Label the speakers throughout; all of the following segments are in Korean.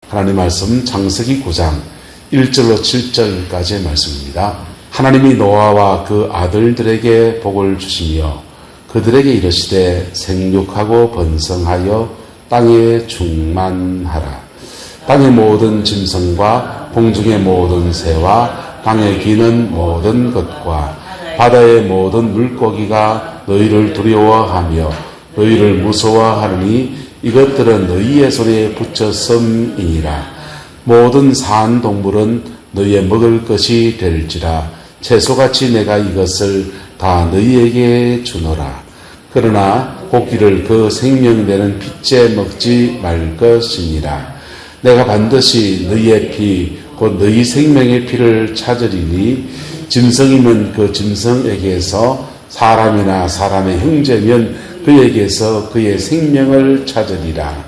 Speaker 1: 하나님 말씀 창세기 9장 1절로 7절까지의 말씀입니다. 하나님이 노아와 그 아들들에게 복을 주시며 그들에게 이르시되 생육하고 번성하여 땅에 충만하라. 땅의 모든 짐승과 공중의 모든 새와 땅에 기는 모든 것과 바다의 모든 물고기가 너희를 두려워하며 너희를 무서워하느니 이것들은 너희의 손에 붙였음이니라. 모든 사한 동물은 너희의 먹을 것이 될지라. 채소같이 내가 이것을 다 너희에게 주노라. 그러나 고기를 그 생명되는 핏째 먹지 말 것이니라. 내가 반드시 너희의 피 곧 너희 생명의 피를 찾으리니 짐승이면 그 짐승에게서 사람이나 사람의 형제면 그에게서 그의 생명을 찾으리라.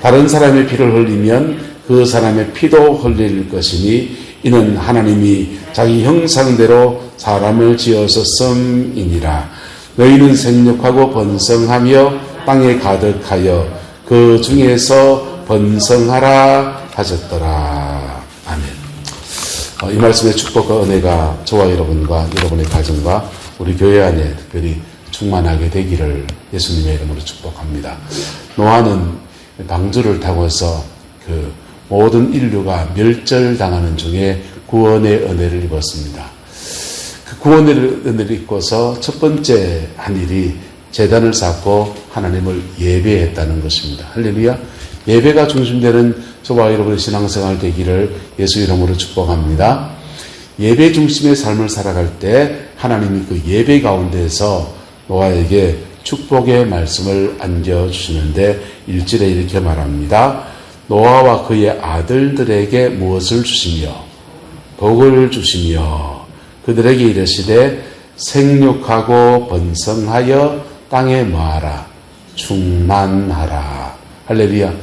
Speaker 1: 다른 사람의 피를 흘리면 그 사람의 피도 흘릴 것이니 이는 하나님이 자기 형상대로 사람을 지어서 씀이니라. 너희는 생육하고 번성하며 땅에 가득하여 그 중에서 번성하라 하셨더라. 아멘. 이 말씀의 축복과 은혜가 저와 여러분과 여러분의 가정과 우리 교회 안에 특별히 충만하게 되기를 예수님의 이름으로 축복합니다. 노아는 방주를 타고서 그 모든 인류가 멸절당하는 중에 구원의 은혜를 입었습니다. 그 구원의 은혜를 입고서 첫 번째 한 일이 제단을 쌓고 하나님을 예배했다는 것입니다. 할렐루야. 예배가 중심되는 저와 여러분의 신앙생활 되기를 예수 이름으로 축복합니다. 예배 중심의 삶을 살아갈 때 하나님이 그 예배 가운데에서 노아에게 축복의 말씀을 안겨주시는데 1절에 이렇게 말합니다. 노아와 그의 아들들에게 무엇을 주시며 복을 주시며 그들에게 이르시되 생육하고 번성하여 땅에 뭐하라 충만하라. 할렐루야.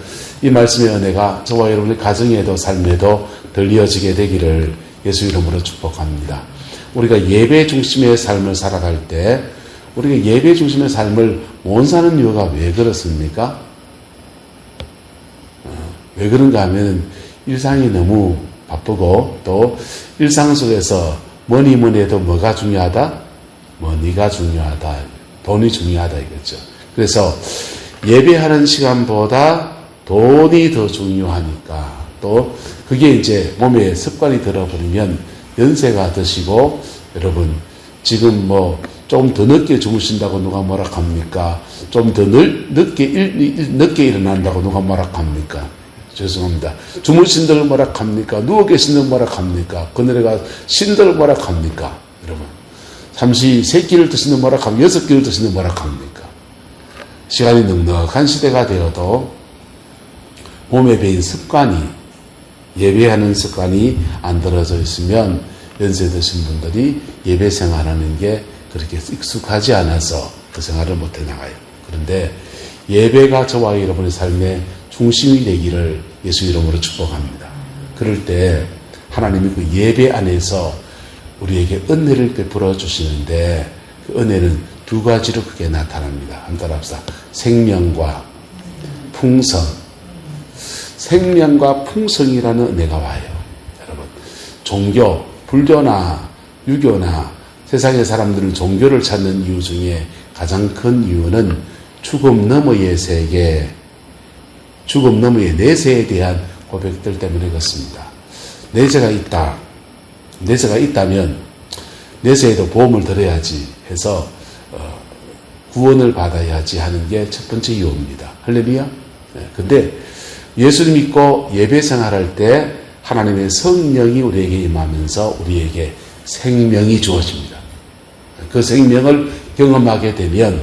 Speaker 1: 이 말씀의 은혜가 저와 여러분의 가정에도 삶에도 들려지게 되기를 예수 이름으로 축복합니다. 우리가 예배 중심의 삶을 살아갈 때 우리가 예배 중심의 삶을 못 사는 이유가 왜 그렇습니까? 왜 그런가 하면 일상이 너무 바쁘고 또 일상 속에서 뭐니 해도 뭐가 중요하다? 머니가 중요하다. 돈이 중요하다 이거죠. 그래서 예배하는 시간보다 돈이 더 중요하니까 또 그게 이제 몸에 습관이 들어버리면 연세가 드시고 여러분 지금 뭐 좀 더 늦게 주무신다고 누가 뭐라 합니까? 좀 더 늦게 일어난다고 누가 뭐라 합니까? 죄송합니다. 주무신들 뭐라 합니까? 누워 계신들 뭐라 합니까? 그늘에가 신들 뭐라 합니까? 여러분 잠시 3끼를 드시는 뭐라 합니까? 6끼를 드시는 뭐라 합니까? 시간이 넉넉한 시대가 되어도 몸에 배인 습관이 예배하는 습관이 안 들어져 있으면 연세 드신 분들이 예배 생활하는 게 그렇게 익숙하지 않아서 그 생활을 못해 나가요. 그런데 예배가 저와 여러분의 삶의 중심이 되기를 예수 이름으로 축복합니다. 그럴 때 하나님이 그 예배 안에서 우리에게 은혜를 베풀어 주시는데 그 은혜는 두 가지로 크게 나타납니다. 한 따라합시다. 생명과 풍성. 생명과 풍성이라는 은혜가 와요. 여러분, 종교, 불교나 유교나 세상의 사람들은 종교를 찾는 이유 중에 가장 큰 이유는 죽음 너머의 세계, 죽음 너머의 내세에 대한 고백들 때문에 그렇습니다. 내세가 있다. 내세가 있다면 내세에도 보험을 들어야지 해서 구원을 받아야지 하는 게 첫 번째 이유입니다. 할렐루야. 근데 예수를 믿고 예배 생활할 때 하나님의 성령이 우리에게 임하면서 우리에게 생명이 주어집니다. 그 생명을 경험하게 되면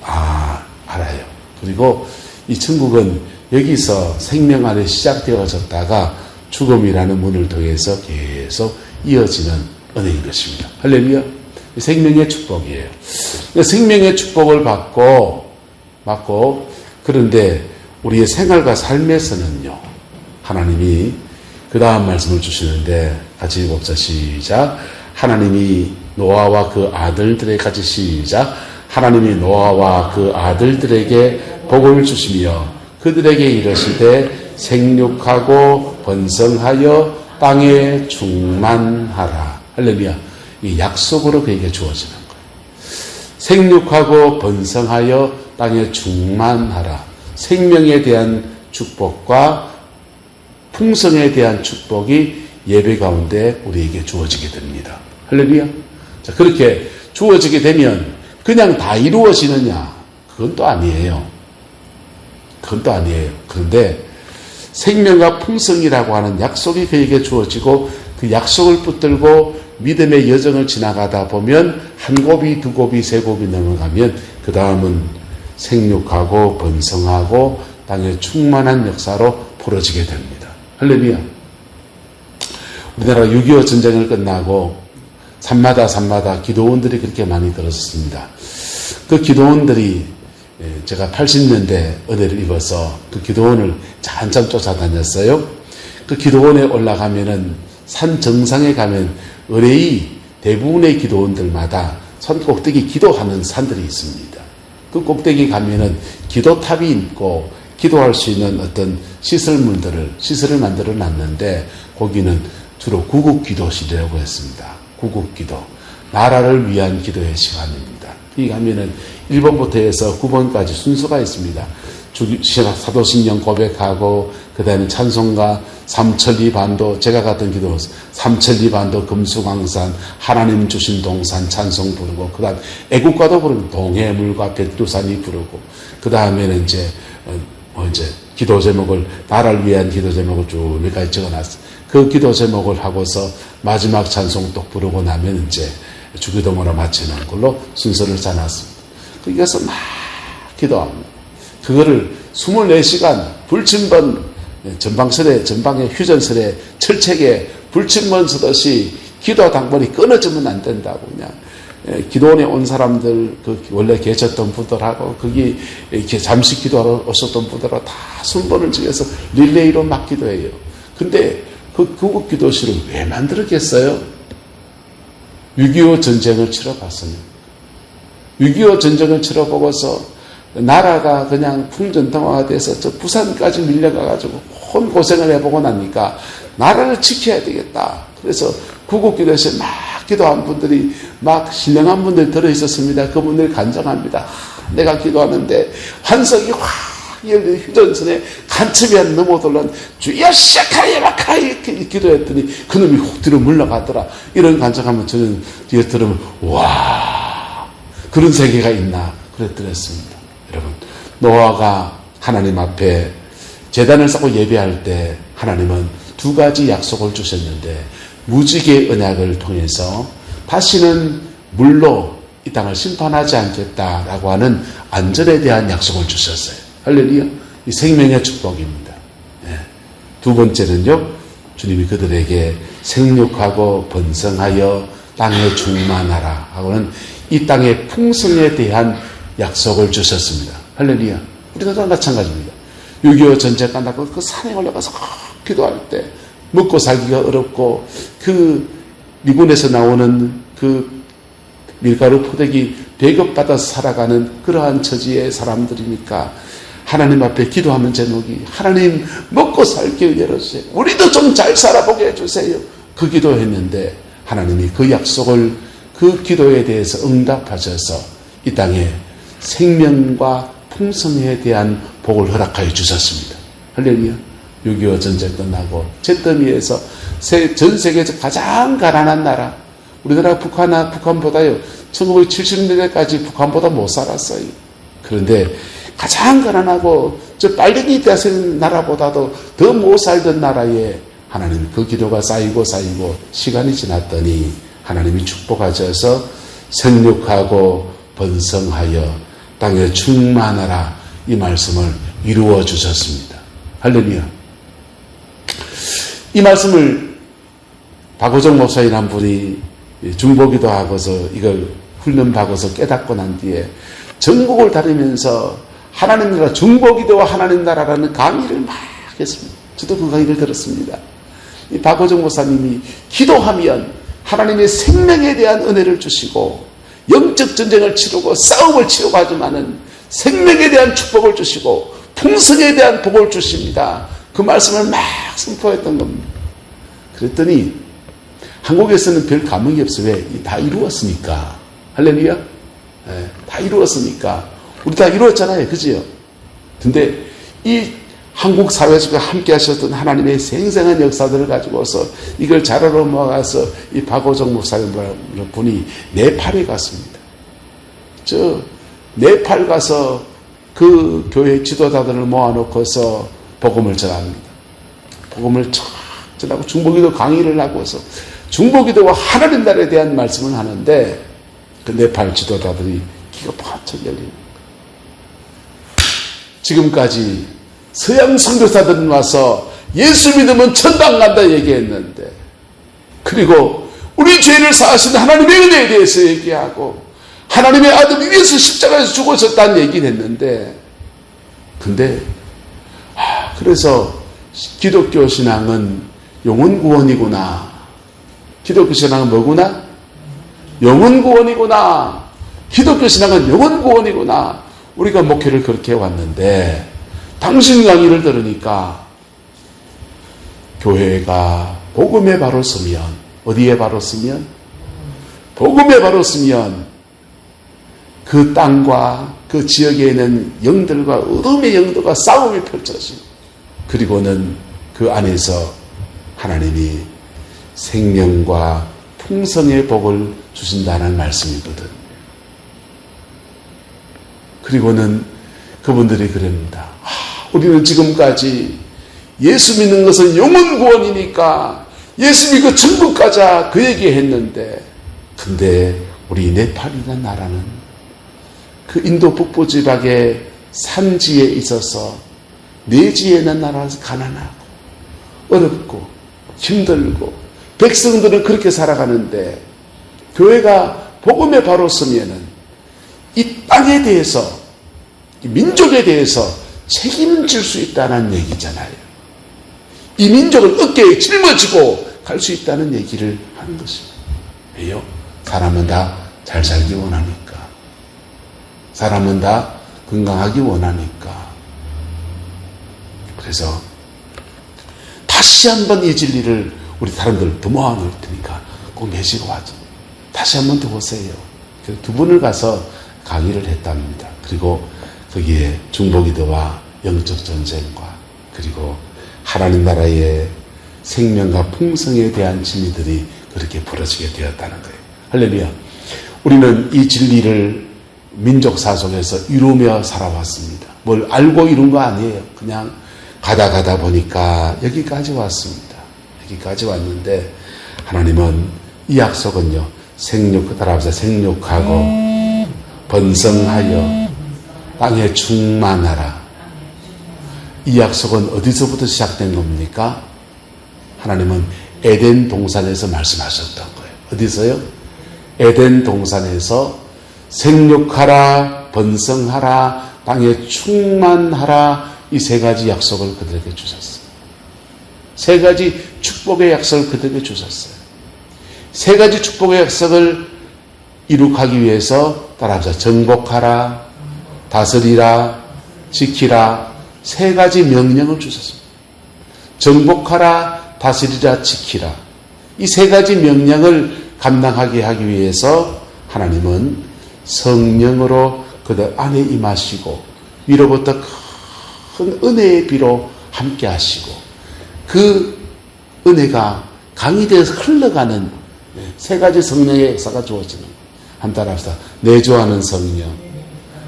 Speaker 1: 알아요. 그리고 이 천국은 여기서 생명 안에 시작되어졌다가 죽음이라는 문을 통해서 계속 이어지는 은혜인 것입니다. 할렐루야. 생명의 축복이에요. 생명의 축복을 받고 그런데 우리의 생활과 삶에서는요. 하나님이 그 다음 말씀을 주시는데 같이 읽읍시다. 시작. 하나님이 노아와 그 아들들에게 같이 시작. 하나님이 노아와 그 아들들에게 복을 주시며 그들에게 이르시되 생육하고 번성하여 땅에 충만하라. 할렐루야. 이 약속으로 그에게 주어지는 거예요. 생육하고 번성하여 땅에 충만하라. 생명에 대한 축복과 풍성에 대한 축복이 예배 가운데 우리에게 주어지게 됩니다. 할렐루야. 자, 그렇게 주어지게 되면 그냥 다 이루어지느냐? 그건 또 아니에요. 그건 또 아니에요. 그런데 생명과 풍성이라고 하는 약속이 그에게 주어지고 그 약속을 붙들고 믿음의 여정을 지나가다 보면 한 곱이, 두 곱이, 세 곱이 넘어가면 그 다음은 생육하고 번성하고 땅에 충만한 역사로 풀어지게 됩니다. 할렐루야. 우리나라 6.25 전쟁을 끝나고 산마다 기도원들이 그렇게 많이 들었습니다. 그 기도원들이 제가 80년대 은혜를 입어서 그 기도원을 한참 쫓아다녔어요. 그 기도원에 올라가면은 산 정상에 가면 의뢰이 대부분의 기도원들마다 산 꼭대기 기도하는 산들이 있습니다. 그 꼭대기 가면은 기도탑이 있고 기도할 수 있는 어떤 시설을 만들어 놨는데 거기는 주로 구국기도실이라고 했습니다. 구국기도. 나라를 위한 기도의 시간입니다. 여기 가면은 1번부터 해서 9번까지 순서가 있습니다. 사도신경 고백하고 그 다음에 찬송가 삼천리반도, 제가 갔던 기도 삼천리반도 금수강산 하나님 주신 동산 찬송 부르고 그 다음 애국가도 부르고 동해물과 백두산이 부르고 그 다음에는 이제 기도 제목을 나라를 위한 기도 제목을 쭉 몇 가지 적어놨어요. 그 기도 제목을 하고서 마지막 찬송 또 부르고 나면 이제 주기도문을 마치는 걸로 순서를 짜놨습니다. 거기서 막 기도합니다. 그거를 24시간 불침번 전방에 휴전설에 철책에 불침번 서듯이 기도 당번이 끊어지면 안 된다고 그냥 기도원에 온 사람들 그 원래 계셨던 분들하고 거기 이렇게 잠시 기도하러 오셨던 분들하고 다 순번을 지어서 릴레이로 막 기도해요. 근데 그 구국 기도실을 왜 만들었겠어요? 6.25 전쟁을 치러봤습니다. 6.25 전쟁을 치러보고서 나라가 그냥 풍전등화가 돼서 저 부산까지 밀려가가지고 온 고생을 해보고 나니까 나라를 지켜야 되겠다. 그래서 구국기도에서 막 기도한 분들이 막 신령한 분들 들어있었습니다. 그분들 간증합니다. 내가 기도하는데 환석이 확 열린 휴전선에 간첩이 안 넘어들란 주여 시작하야라카 이렇게 기도했더니 그놈이 훅 뒤로 물러가더라. 이런 간증하면 저는 뒤에 들으면 와 그런 세계가 있나 그랬더랬습니다. 여러분 노아가 하나님 앞에 제단을 쌓고 예배할 때 하나님은 두 가지 약속을 주셨는데 무지개 언약을 통해서 다시는 물로 이 땅을 심판하지 않겠다라고 하는 안전에 대한 약속을 주셨어요. 할렐루야. 이 생명의 축복입니다. 네. 두 번째는요. 주님이 그들에게 생육하고 번성하여 땅에 충만하라 하고는 이 땅의 풍성에 대한 약속을 주셨습니다. 할렐루야. 우리도 마찬가지입니다. 6.25 전쟁 끝나고 그 산에 올라가서 기도할 때 먹고 살기가 어렵고 그 미군에서 나오는 그 밀가루 포대기 배급받아서 살아가는 그러한 처지의 사람들이니까 하나님 앞에 기도하는 제목이 하나님 먹고 살길 열어주세요. 우리도 좀 잘 살아보게 해주세요. 그 기도했는데 하나님이 그 약속을 그 기도에 대해서 응답하셔서 이 땅에 생명과 풍성에 대한 복을 허락하여 주셨습니다. 할렐루야. 6.25 전쟁 끝나고 잿더미에서 전 세계에서 가장 가난한 나라 우리나라 북한보다요 1970년대까지 북한보다 못 살았어요. 그런데 가장 가난하고 저 빨갱이 대생 나라보다도 더 못 살던 나라에 하나님 그 기도가 쌓이고 시간이 지났더니 하나님이 축복하셔서 생육하고 번성하여 땅에 충만하라 이 말씀을 이루어 주셨습니다. 할렐루야. 이 말씀을 박호정 목사님 분이 중보기도 하고서 이걸 훈련 받아서 깨닫고 난 뒤에 전국을 다니면서 하나님 나라 중보기도와 하나님 나라라는 강의를 막 했습니다. 저도 그 강의를 들었습니다. 이 박호정 목사님이 기도하면 하나님의 생명에 대한 은혜를 주시고 영적 전쟁을 치르고 싸움을 치르고 하지만은 생명에 대한 축복을 주시고 풍성에 대한 복을 주십니다. 그 말씀을 막 선포했던 겁니다. 그랬더니 한국에서는 별 감흥이 없어요. 왜? 다 이루었으니까. 할렐루야. 네, 다 이루었으니까. 우리 다 이루었잖아요. 그지요? 근데 이 한국 사회 속에 함께 하셨던 하나님의 생생한 역사들을 가지고서 이걸 자료로 모아서 이 박오정 목사님 분이 네팔에 갔습니다. 저 네팔 가서 그 교회 지도자들을 모아놓고서 복음을 전합니다. 복음을 전하고 중보기도 강의를 하고서 중보기도와 하나님 나라에 대한 말씀을 하는데 그 네팔 지도자들이 귀가 번쩍 열립니다. 지금까지 서양 선교사들은 와서 예수 믿으면 천당 간다 얘기했는데, 그리고 우리 죄를 사하신 하나님의 은혜에 대해서 얘기하고 하나님의 아들 위에서 십자가에서 죽으셨다는 얘기를 했는데, 근데 그래서 기독교 신앙은 영혼 구원이구나. 기독교 신앙은 뭐구나? 영혼 구원이구나. 기독교 신앙은 영혼 구원이구나. 우리가 목회를 그렇게 해왔는데, 당신 강의를 들으니까 교회가 복음에 바로 서면, 어디에 바로 서면? 복음에 바로 서면 그 땅과 그 지역에 있는 영들과 어둠의 영들과 싸움이 펼쳐지고, 그리고는 그 안에서 하나님이 생명과 풍성의 복을 주신다는 말씀이거든. 그리고는 그분들이 그럽니다. 우리는 지금까지 예수 믿는 것은 영혼 구원이니까 예수 믿고 천국 가자 그 얘기 했는데, 근데 우리 네팔이라는 나라는 그 인도 북부 지방의 산지에 있어서 내지에 있는 나라에서 가난하고 어렵고 힘들고 백성들은 그렇게 살아가는데, 교회가 복음에 바로 서면은 이 땅에 대해서, 이 민족에 대해서 책임질 수 있다는 얘기잖아요. 이 민족을 어깨에 짊어지고 갈 수 있다는 얘기를 하는 것입니다. 왜요? 사람은 다 잘 살기 원하니까. 사람은 다 건강하기 원하니까. 그래서 다시 한번 이 진리를 우리 사람들 더 모아놓을 테니까 꼭 내시고 와죠. 다시 한번 더 보세요. 두 분을 가서 강의를 했답니다. 그리고 거기에 중보기도와 영적 전쟁과 그리고 하나님 나라의 생명과 풍성에 대한 진리들이 그렇게 벌어지게 되었다는 거예요. 할렐루야. 우리는 이 진리를 민족사 속에서 이루며 살아왔습니다. 뭘 알고 이룬 거 아니에요. 그냥 가다 보니까 여기까지 왔습니다. 여기까지 왔는데, 하나님은 이 약속은요, 생육하고 번성하여 땅에 충만하라. 이 약속은 어디서부터 시작된 겁니까? 하나님은 에덴 동산에서 말씀하셨던 거예요. 어디서요? 에덴 동산에서 생육하라, 번성하라, 땅에 충만하라, 이 세 가지 약속을 그들에게 주셨어요. 세 가지 축복의 약속을 그들에게 주셨어요. 세 가지 축복의 약속을 이룩하기 위해서 따라합시다. 정복하라, 다스리라, 지키라, 세 가지 명령을 주셨습니다. 정복하라, 다스리라, 지키라. 이 세 가지 명령을 감당하게 하기 위해서 하나님은 성령으로 그들 안에 임하시고 위로부터 큰 은혜의 비로 함께 하시고, 그 은혜가 강이 되어서 흘러가는 세 가지 성령의 역사가 주어지는 거예요. 한번 따라합시다. 내주하는 성령,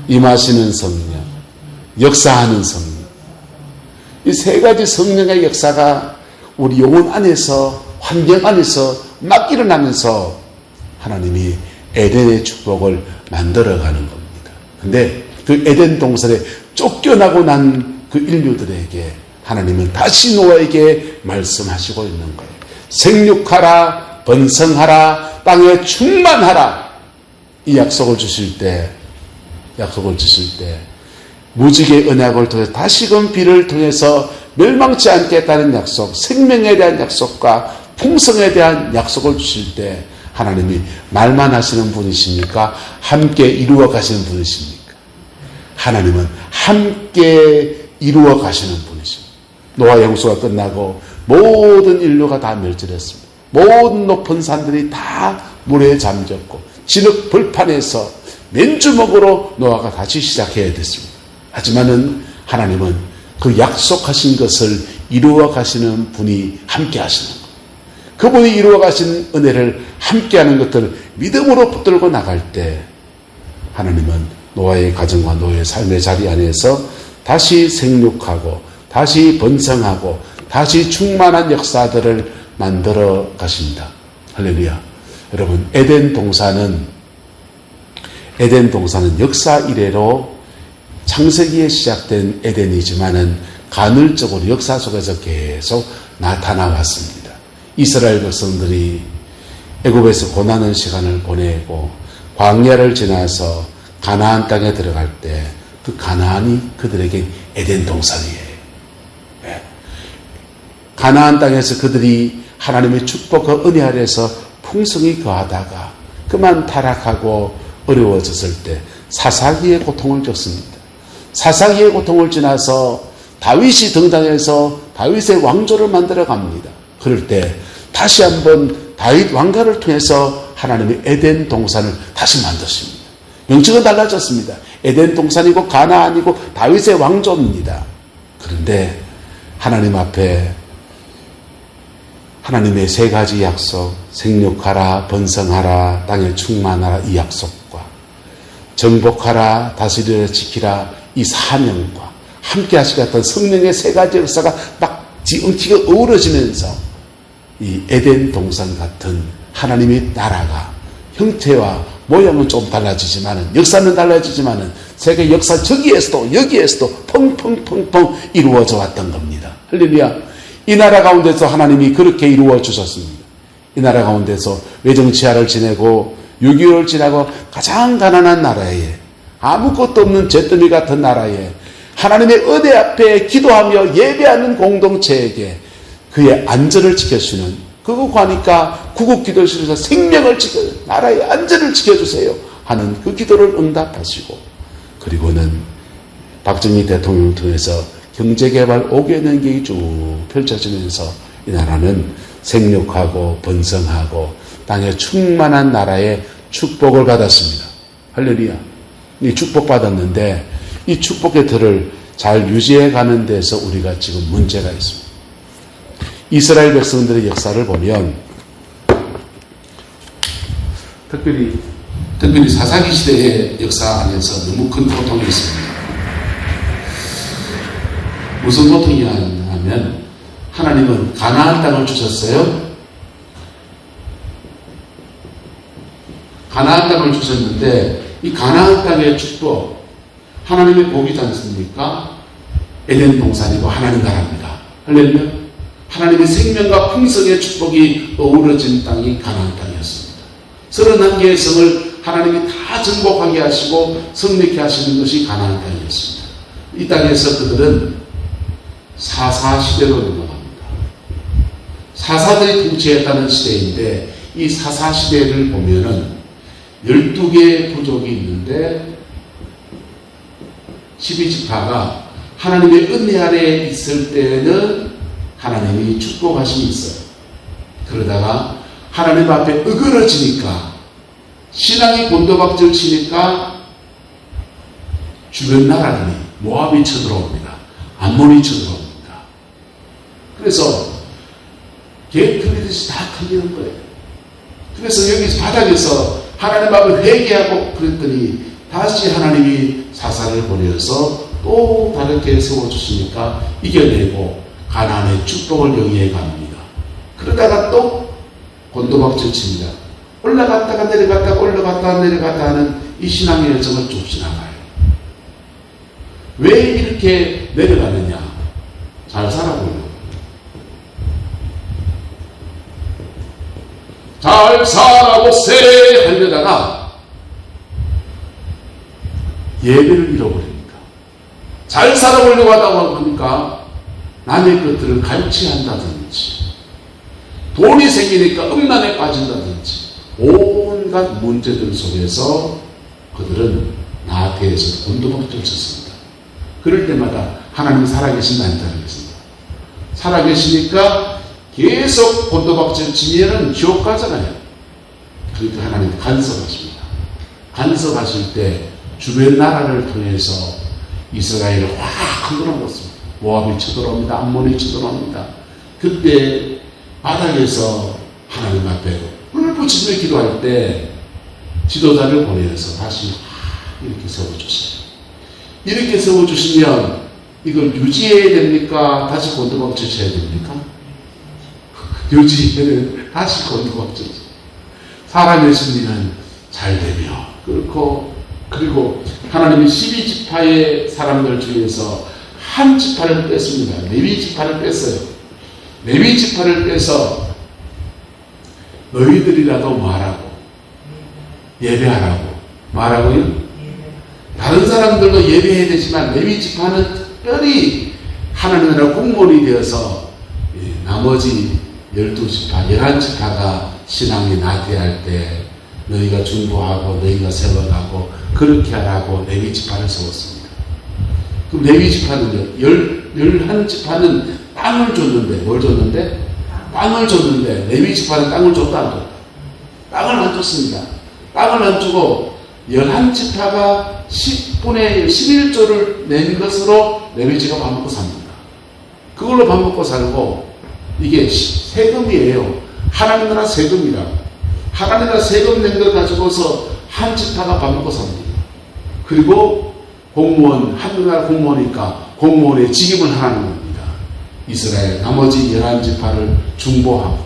Speaker 1: 임하시는 성령, 역사하는 성령. 이 세 가지 성령의 역사가 우리 영혼 안에서, 환경 안에서 막 일어나면서 하나님이 에덴의 축복을 만들어가는 겁니다. 근데 그 에덴 동산에 쫓겨나고 난 그 인류들에게 하나님은 다시 노아에게 말씀하시고 있는 거예요. 생육하라, 번성하라, 땅에 충만하라. 이 약속을 주실 때 무지개 언약을 통해서 다시금 비를 통해서 멸망치 않겠다는 약속, 생명에 대한 약속과 풍성에 대한 약속을 주실 때 하나님이 말만 하시는 분이십니까? 함께 이루어 가시는 분이십니까? 하나님은 함께 이루어 가시는 분이십니다. 노아의 홍수가 끝나고 모든 인류가 다 멸절했습니다. 모든 높은 산들이 다 물에 잠겼고 진흙 벌판에서 맨주먹으로 노아가 다시 시작해야 됐습니다. 하지만은 하나님은 그 약속하신 것을 이루어 가시는 분이 함께 하시는 것. 그분이 이루어 가신 은혜를 함께 하는 것들을 믿음으로 붙들고 나갈 때 하나님은 노아의 가정과 노아의 삶의 자리 안에서 다시 생육하고 다시 번성하고 다시 충만한 역사들을 만들어 가십니다. 할렐루야. 여러분, 에덴 동산은 역사 이래로 창세기에 시작된 에덴이지만은 간헐적으로 역사 속에서 계속 나타나왔습니다. 이스라엘 백성들이 애굽에서 고난의 시간을 보내고 광야를 지나서 가나안 땅에 들어갈 때 그 가나안이 그들에게 에덴 동산이에요. 가나안 땅에서 그들이 하나님의 축복과 은혜 아래에서 풍성히 거하다가 그만 타락하고 어려워졌을 때 사사기의 고통을 겪습니다. 사사기의 고통을 지나서 다윗이 등장해서 다윗의 왕조를 만들어 갑니다. 그럴 때 다시 한번 다윗 왕가를 통해서 하나님의 에덴 동산을 다시 만드십니다. 명칭은 달라졌습니다. 에덴 동산이고 가나안이고 다윗의 왕조입니다. 그런데 하나님 앞에 하나님의 세 가지 약속, 생육하라, 번성하라, 땅에 충만하라 이 약속과 정복하라, 다스리라, 지키라 이 사명과 함께 하시겠다는 성령의 세 가지 역사가 딱 엉키가 어우러지면서 이 에덴 동산 같은 하나님의 나라가 형태와 모양은 좀 달라지지만은 역사는 달라지지만은 세계 역사 저기에서도 여기에서도 펑펑펑펑 이루어져 왔던 겁니다. 할렐루야. 이 나라 가운데서 하나님이 그렇게 이루어 주셨습니다. 이 나라 가운데서 외정치하를 지내고 6.25를 지나고 가장 가난한 나라에 아무것도 없는 잿더미 같은 나라에 하나님의 은혜 앞에 기도하며 예배하는 공동체에게 그의 안전을 지켜주는 그거 가니까 구국기도실에서 생명을 지켜 나라의 안전을 지켜주세요 하는 그 기도를 응답하시고 그리고는 박정희 대통령을 통해서 경제개발 5개 연계획이 쭉 펼쳐지면서 이 나라는 생육하고 번성하고 땅에 충만한 나라의 축복을 받았습니다. 할렐루야. 이 축복받았는데 이 축복의 틀을 잘 유지해 가는 데서 우리가 지금 문제가 있습니다. 이스라엘 백성들의 역사를 보면 특별히 사사기 시대의 역사 안에서 너무 큰 고통이 있습니다. 무슨 고통이냐 하면 하나님은 가나안 땅을 주셨어요. 가나안 땅을 주셨는데 이 가나안 땅의 축복 하나님의 복이지 않습니까? 에덴 동산이고 하나님 나라입니다. 할렐루야. 하나님의 생명과 풍성의 축복이 어우러진 땅이 가나안 땅이었습니다. 31개의 성을 하나님이 다 정복하게 하시고 성립케 하시는 것이 가나안 땅이었습니다. 이 땅에서 그들은 사사시대로 넘어갑니다. 사사들이 통치했다는 시대인데 이 사사시대를 보면은 12개의 부족이 있는데 12지파가 하나님의 은혜 아래에 있을 때는 하나님이 축복하심이 있어요. 그러다가 하나님 앞에 어그러지니까 신앙이 곤도박질 치니까 주변 나라들이 모압이 쳐들어옵니다. 암몬이 쳐들어옵니다. 그래서 개 틀리듯이 다 틀리는 거예요. 그래서 여기 바닥에서 하나님 앞에 회개하고 그랬더니 다시 하나님이 사사를 보내서 또 다르게 세워주시니까 이겨내고 가나안의 축복을 영위해 갑니다. 그러다가 또 곤도박질 칩니다. 올라갔다가 내려갔다가 올라갔다가 내려갔다 하는 이 신앙의 여정을 쭉 지나가요. 왜 이렇게 내려가느냐? 잘 살아보려고. 잘 살아보세 하려다가 예배를 잃어버립니다. 잘 살아보려고 하다 보니까 남의 것들을 갈취한다든지 돈이 생기니까 음란에 빠진다든지 온갖 문제들 속에서 그들은 나한테서 곤두박질 쳤습니다. 그럴 때마다 하나님이 살아계신다, 안 살아계신다? 살아계시니까 계속 곤도박질 치면은 지옥 가잖아요. 그러니까 하나님 간섭하십니다. 간섭하실 때 주변 나라를 통해서 이스라엘을 확 흔들어 놓습니다. 모압이 쳐들어옵니다. 암몬이 쳐들어옵니다. 그때 바닥에서 하나님 앞에 눈을 붙이며 기도할 때 지도자를 보내서 다시 이렇게 세워주세요. 이렇게 세워주시면 이걸 유지해야 됩니까? 다시 곤두박질 쳐야 됩니까? 유지해는 다시 곤두박질. 사람의 심리는 잘 되며 그리고 하나님이 12지파의 사람들 중에서 한 지파를 뺐습니다. 레위 지파를 뺐어요. 레위 지파를 빼서 너희들이라도 말하고 예배하라고 말하고요. 다른 사람들도 예배해야 되지만 레위 지파는 특별히 하나님 나라 공무원이 되어서 나머지 12지파, 11지파가 신앙이 나태할 때 너희가 중보하고 너희가 세워가고 그렇게 하라고 레위 지파를 세웠습니다. 그럼 레위 지파는요, 11지파는 땅을 줬는데, 뭘 줬는데? 땅을 줬는데, 레위 지파는 땅을 줬다, 안 줬다? 땅을 안 줬습니다. 땅을 안 주고, 11지파가 10분의 11조를 낸 것으로 레위지가 밥 먹고 삽니다. 그걸로 밥 먹고 살고, 이게 세금이에요. 하나님 나라 세금이라. 하나님 나라 세금 낸 걸 가지고서 한 지파가 밥 먹고 삽니다. 그리고 공무원, 하늘나라 공무원이니까 공무원의 직임을 하는 겁니다. 이스라엘 나머지 11지파를 중보하고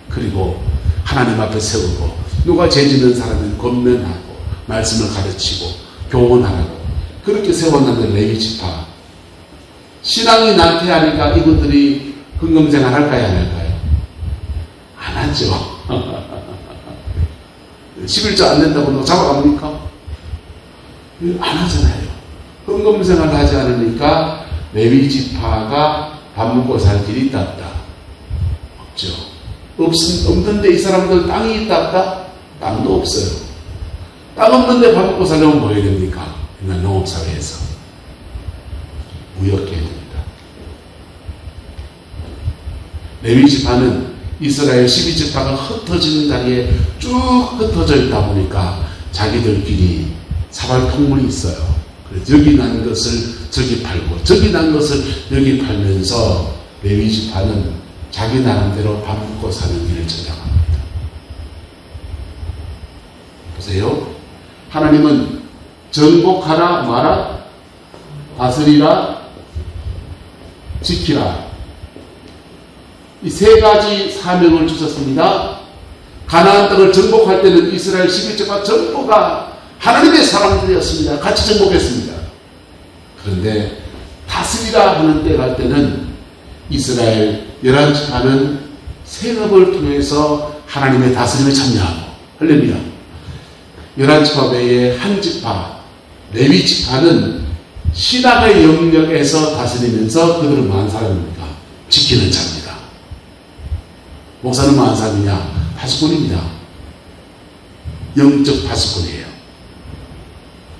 Speaker 1: 그리고 하나님 앞에 세우고 누가 죄 짓는 사람은 권면하고 말씀을 가르치고 교훈하라고 그렇게 세웠는데 레위지파 신앙이 나태하니까 이분들이 헌금생활 할까요? 안 할까요? 안 하죠. 11조 안 낸다고 너 잡아갑니까? 안 하잖아요. 헌금생활을 하지 않으니까 레위지파가 밥 먹고 살 길이 있다 없다? 없죠. 없는데 이 사람들 땅이 있다 없다? 땅도 없어요. 땅 없는데 밥 먹고 살려면 뭐 해야 됩니까? 옛날 농업사회에서 무역해야 됩니다. 레위지파는 이스라엘 12지파가 흩어지는 자리에 쭉 흩어져 있다 보니까 자기들끼리 사발 통물이 있어요. 그래서 여기 난 것을 저기 팔고 저기 난 것을 여기 팔면서 레위지파는 자기 나름대로 밥 먹고 사는 일을 저장합니다. 보세요. 하나님은 정복하라 마라 다스리라 지키라 이 세 가지 사명을 주셨습니다. 가나안 땅을 정복할 때는 이스라엘 11지파 전부가 하나님의 사람들이었습니다. 같이 정복했습니다. 그런데 다스리라 하는 때 갈 때는 이스라엘 11지파는 세업을 통해서 하나님의 다스림에 참여하고 할렐루야. 11지파 외에 한 지파 레위지파는 신학의 영역에서 다스리면서 그들은 뭐한 사람입니까? 지키는 자입니다. 목사는 뭐한 사람이냐? 파수꾼입니다. 영적 파수꾼이에요.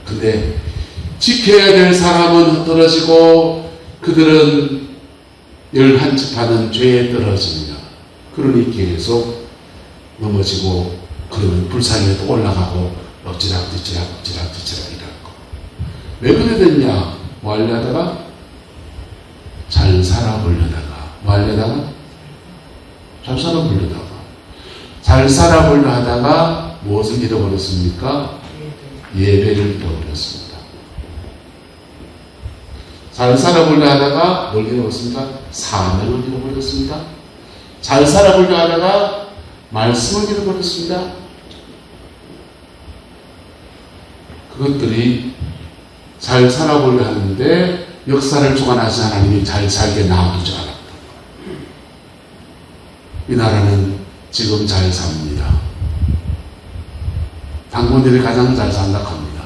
Speaker 1: 근데 지켜야 될 사람은 떨어지고 그들은 11지파는 죄에 떨어집니다. 그러니 계속 넘어지고 그러면 불쌍히 또 올라가고 엎지락 뒤치락 이라고. 왜 그래 됐냐? 뭐 하려다가 잘 살아보려다가 뭐 하려다가 잘 살아보려다가 잘 살아보려 하다가 무엇을 잃어버렸습니까? 예배를 잃어버렸습니다. 잘 살아보려 하다가 뭘 잃어버렸습니까? 사명을 잃어버렸습니다. 잘 살아보려 하다가 말씀을 잃어버렸습니다. 그것들이 잘 살아보려 하는데 역사를 주관하신 하나님이 잘 살게 놔두지 않았다. 이 나라는 지금 잘 삽니다. 당군들이 가장 잘 산다고 합니다.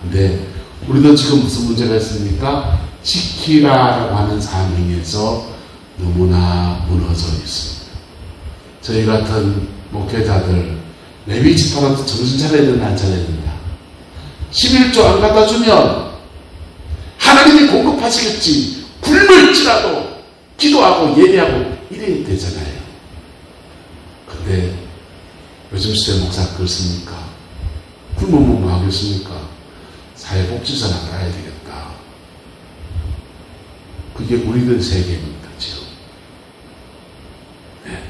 Speaker 1: 근데 우리도 지금 무슨 문제가 있습니까? 지키라라고 하는 사명에서 너무나 무너져 있습니다. 저희 같은 목회자들 레위지파라도 정신 차려야 된다, 안 차려야 된다. 11조 안 갖다 주면 하나님이 공급하시겠지. 굶을지라도 기도하고 예배하고 이래야 되잖아요. 근데 요즘 시대 목사 그렇습니까? 굶으면 뭐 하겠습니까? 사회복지사나 가야 되겠다. 그게 우리들 세계입니다. 지금. 네.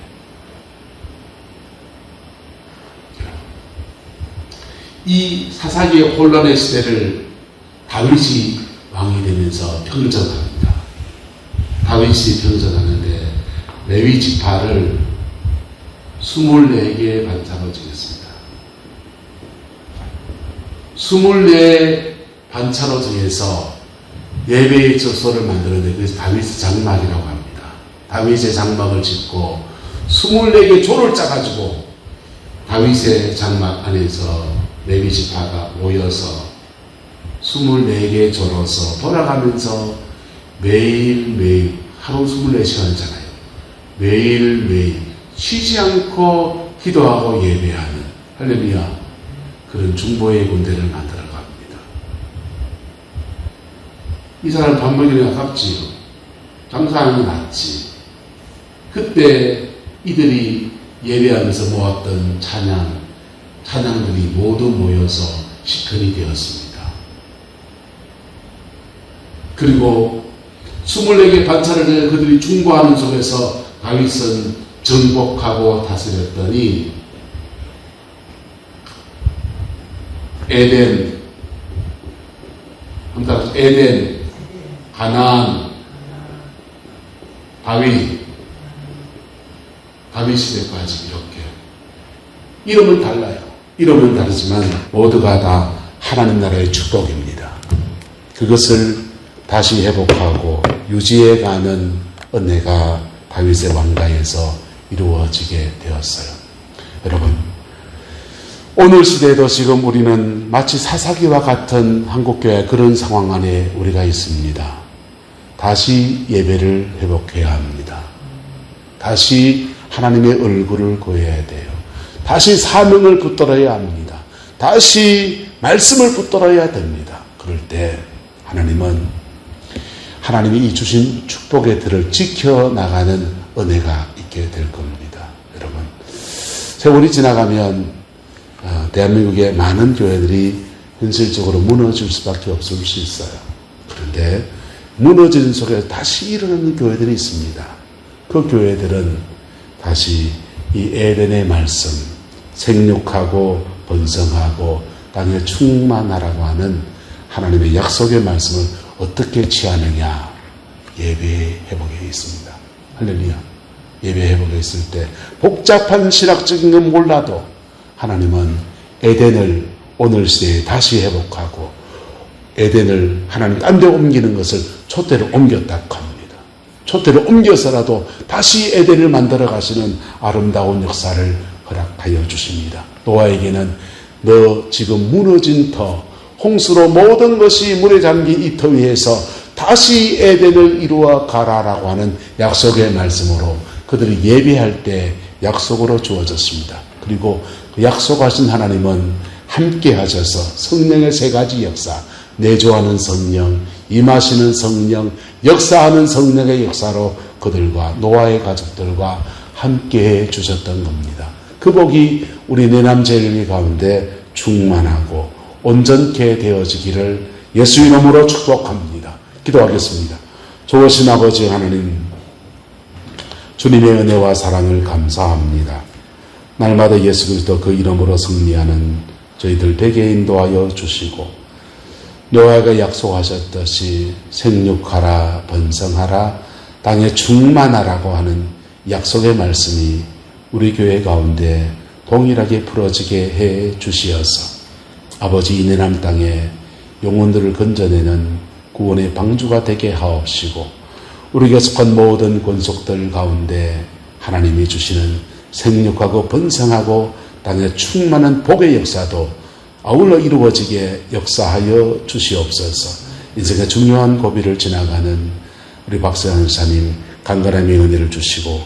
Speaker 1: 이 사사기의 혼란의 시대를 다윗이 왕이 되면서 평정합니다. 다윗이 평정하는데 레위 지파를 24개의 반차로 정했습니다. 24 반차로 정해서 예배의 처소를 만들어내 그래서 다윗의 장막이라고 합니다. 다윗의 장막을 짓고 24개 조를 짜가지고 다윗의 장막 안에서 레위 지파가 모여서 24개 조로서 돌아가면서 매일매일 하루 24시간이잖아요. 매일매일 쉬지 않고 기도하고 예배하는 할렐루야 그런 중보의 군대를 만들어 갑니다. 이 사람 밥 먹이는 게 아깝지요. 장사하는 게 낫지. 그때 이들이 예배하면서 모았던 찬양들이 모두 모여서 시편이 되었습니다. 그리고 24개 반차를 그들이 중보하는 속에서 다윗은 정복하고 다스렸더니 에덴, 가나안, 다윗 시대까지 이렇게 이름은 달라요. 이름은 다르지만 모두가 다 하나님 나라의 축복입니다. 그것을 다시 회복하고 유지해가는 은혜가 다윗의 왕가에서 이루어지게 되었어요. 여러분, 오늘 시대에도 지금 우리는 마치 사사기와 같은 한국교회 그런 상황 안에 우리가 있습니다. 다시 예배를 회복해야 합니다. 다시 하나님의 얼굴을 구해야 돼요. 다시 사명을 붙들어야 합니다. 다시 말씀을 붙들어야 됩니다. 그럴 때 하나님이 이 주신 축복의 들을 지켜나가는 은혜가 있게 될 겁니다. 여러분, 세월이 지나가면 대한민국의 많은 교회들이 현실적으로 무너질 수밖에 없을 수 있어요. 그런데 무너지는 속에 다시 일어나는 교회들이 있습니다. 그 교회들은 다시 이 에덴의 말씀, 생육하고 번성하고 땅에 충만하라고 하는 하나님의 약속의 말씀을 어떻게 취하느냐? 예배 회복에 있습니다. 할렐루야. 예배 회복에 있을 때 복잡한 신학적인 건 몰라도 하나님은 에덴을 오늘 시대에 다시 회복하고 에덴을 하나님 딴 데 옮기는 것을 촛대로 옮겼다 합니다. 촛대로 옮겨서라도 다시 에덴을 만들어 가시는 아름다운 역사를 허락하여 주십니다. 노아에게는 너 지금 무너진 터, 홍수로 모든 것이 물에 잠긴 이 터 위에서 다시 에덴을 이루어 가라라고 하는 약속의 말씀으로 그들이 예배할 때 약속으로 주어졌습니다. 그리고 그 약속하신 하나님은 함께 하셔서 성령의 세 가지 역사, 내조하는 성령, 임하시는 성령, 역사하는 성령의 역사로 그들과 노아의 가족들과 함께 해 주셨던 겁니다. 그 복이 우리 내남제일교회 가운데 충만하고 온전케 되어지기를 예수 이름으로 축복합니다. 기도하겠습니다. 좋으신 아버지 하나님, 주님의 은혜와 사랑을 감사합니다. 날마다 예수 그리스도 그 이름으로 승리하는 저희들 되게 인도하여 주시고 노아가 약속하셨듯이 생육하라 번성하라 땅에 충만하라고 하는 약속의 말씀이 우리 교회 가운데 동일하게 풀어지게 해 주시어서 아버지 이 내남 땅에 영혼들을 건져내는 구원의 방주가 되게 하옵시고 우리가 속한 모든 권속들 가운데 하나님이 주시는 생육하고 번성하고 땅에 충만한 복의 역사도 아울러 이루어지게 역사하여 주시옵소서. 인생의 중요한 고비를 지나가는 우리 박세환 목사님 강건함의 은혜를 주시고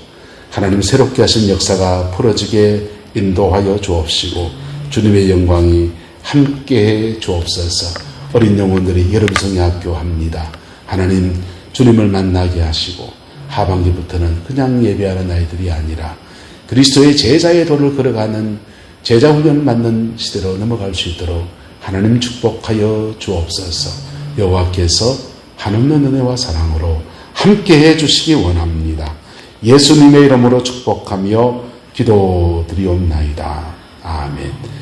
Speaker 1: 하나님 새롭게 하신 역사가 풀어지게 인도하여 주옵시고 주님의 영광이 함께해 주옵소서. 어린 영혼들이 여름성의 학교 합니다. 하나님 주님을 만나게 하시고 하반기부터는 그냥 예배하는 아이들이 아니라 그리스도의 제자의 도를 걸어가는 제자 훈련을 받는 시대로 넘어갈 수 있도록 하나님 축복하여 주옵소서. 여호와께서 한없는 은혜와 사랑으로 함께해 주시기 원합니다. 예수님의 이름으로 축복하며 기도드리옵나이다. 아멘.